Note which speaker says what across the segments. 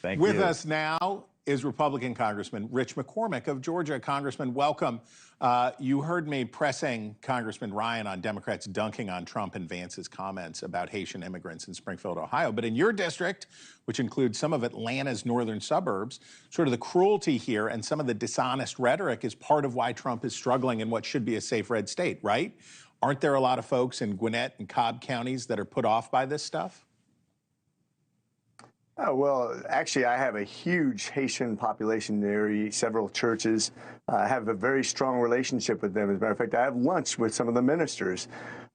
Speaker 1: Thank
Speaker 2: With
Speaker 1: you.
Speaker 2: us now is Republican Congressman Rich McCormick of Georgia. Congressman, welcome. You heard me pressing Congressman Ryan on Democrats dunking on Trump and Vance's comments about Haitian immigrants in Springfield, Ohio. But in your district, which includes some of Atlanta's northern suburbs, sort of the cruelty here and some of the dishonest rhetoric is part of why Trump is struggling in what should be a safe red state, right? Aren't there a lot of folks in Gwinnett and Cobb counties that are put off by this stuff?
Speaker 3: Oh, well, actually, I have a huge Haitian population there, several churches. I have a very strong relationship with them. As a matter of fact, I have lunch with some of the ministers.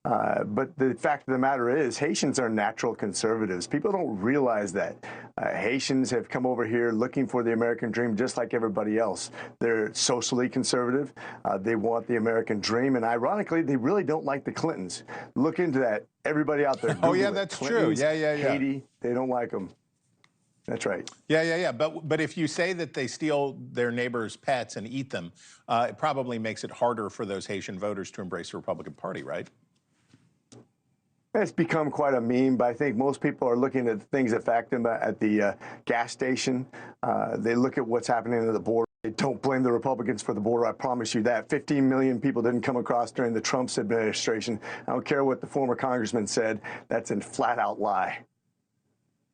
Speaker 3: But the fact of the matter is, Haitians are natural conservatives. People don't realize that. Haitians have come over here looking for the American dream just like everybody else. They're socially conservative. They want the American dream. And ironically, they really don't like the Clintons. Look into that. Everybody out there.
Speaker 2: Oh, yeah,
Speaker 3: Google it.
Speaker 2: that's
Speaker 3: Clintons,
Speaker 2: true. Yeah.
Speaker 3: Haiti, they don't like them. That's right.
Speaker 2: Yeah. But if you say that they steal their neighbors' pets and eat them, it probably makes it harder for those Haitian voters to embrace the Republican Party, right?
Speaker 3: It's become quite a meme, but I think most people are looking at things that affect them at the gas station. They look at what's happening at the border. They don't blame the Republicans for the border, I promise you that. 15 million people didn't come across during the Trump administration. I don't care what the former congressman said. That's a flat-out lie.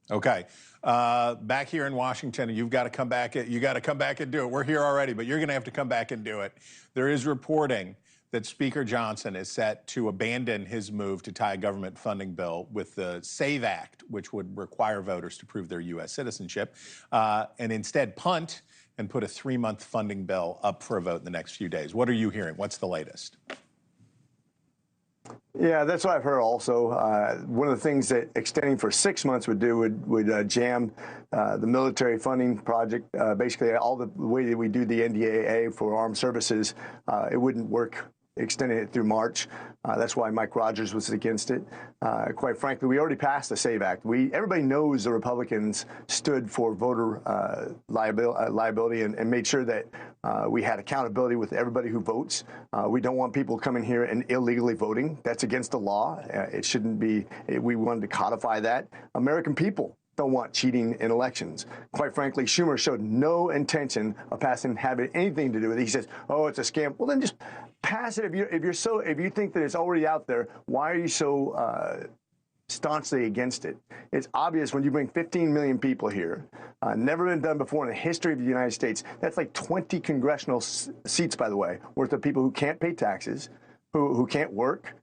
Speaker 2: Okay. Back here in Washington, you've got to come back. You got to come back and do it. We're here already, but you're going to have to come back and do it. There is reporting that Speaker Johnson is set to abandon his move to tie a government funding bill with the SAVE Act, which would require voters to prove their U.S. citizenship, and instead punt and put a 3-month funding bill up for a vote in the next few days. What are you hearing? What's the latest?
Speaker 3: Yeah, that's what I've heard also. One of the things that extending for 6 months would do would jam the military funding project. Basically, all the way that we do the NDAA for armed services, it wouldn't work extending it through March. That's why Mike Rogers was against it. Quite frankly, we already passed the SAVE Act. Everybody knows the Republicans stood for voter liability and made sure that we had accountability with everybody who votes. We don't want people coming here and illegally voting. That's against the law. It shouldn't be. We wanted to codify that. American people don't want cheating in elections. Quite frankly, Schumer showed no intention of having anything to do with it. He says, "Oh, it's a scam." Well, then just pass it. If you think that it's already out there, why are you so staunchly against it? It's obvious when you bring 15 million people here, never been done before in the history of the United States. That's like 20 congressional seats, by the way, worth of people who can't pay taxes, who can't work,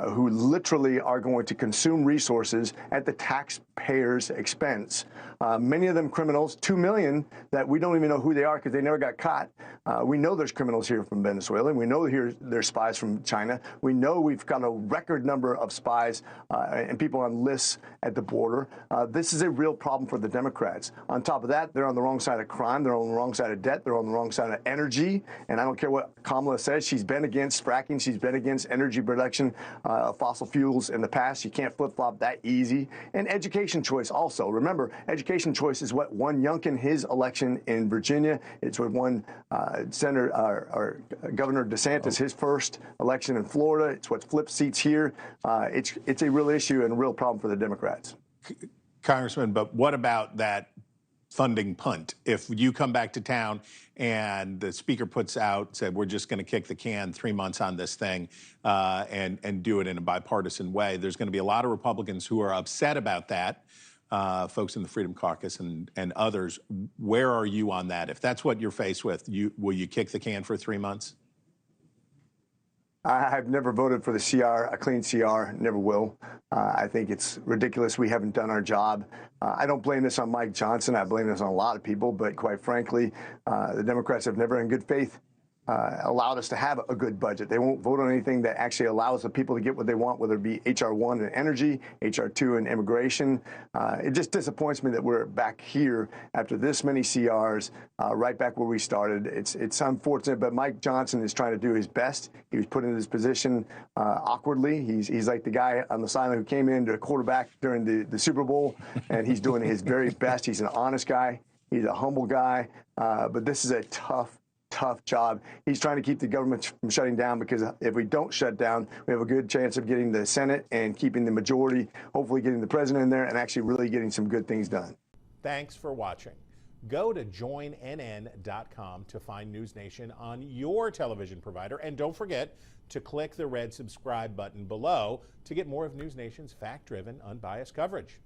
Speaker 3: who literally are going to consume resources at the taxpayers' expense. Many of them criminals, 2 million that we don't even know who they are because they never got caught. We know there's criminals here from Venezuela. We know there's spies from China. We know we've got a record number of spies and people on lists at the border. This is a real problem for the Democrats. On top of that, they're on the wrong side of crime. They're on the wrong side of debt. They're on the wrong side of energy. And I don't care what Kamala says. She's been against fracking. She's been against energy production. Fossil fuels in the past. You can't flip-flop that easy. And education choice also. Remember, education choice is what won Youngkin his election in Virginia. It's what won Governor DeSantis his first election in Florida. It's what flipped seats here. It's a real issue and a real problem for the Democrats.
Speaker 2: Congressman, but what about that funding punt? If you come back to town and the speaker said, we're just going to kick the can 3 months on this thing and do it in a bipartisan way, there's going to be a lot of Republicans who are upset about that, folks in the Freedom Caucus and others. Where are you on that? If that's what you're faced with, will you kick the can for 3 months?
Speaker 3: I've never voted for the CR, a clean CR, never will. I think it's ridiculous. We haven't done our job. I don't blame this on Mike Johnson. I blame this on a lot of people. But quite frankly, the Democrats have never in good faith allowed us to have a good budget. They won't vote on anything that actually allows the people to get what they want, whether it be H.R. 1 in energy, H.R. 2 in immigration. It just disappoints me that we're back here after this many CRs, right back where we started. It's unfortunate, but Mike Johnson is trying to do his best. He was put in this position awkwardly. He's like the guy on the sideline who came in to quarterback during the Super Bowl, and he's doing his very best. He's an honest guy. He's a humble guy, but this is a tough job. He's trying to keep the government from shutting down, because if we don't shut down, we have a good chance of getting the Senate and keeping the majority, hopefully getting the president in there and actually really getting some good things done.
Speaker 2: Thanks for watching. Go to joinnn.com to find NewsNation on your television provider. And don't forget to click the red subscribe button below to get more of NewsNation's fact-driven, unbiased coverage.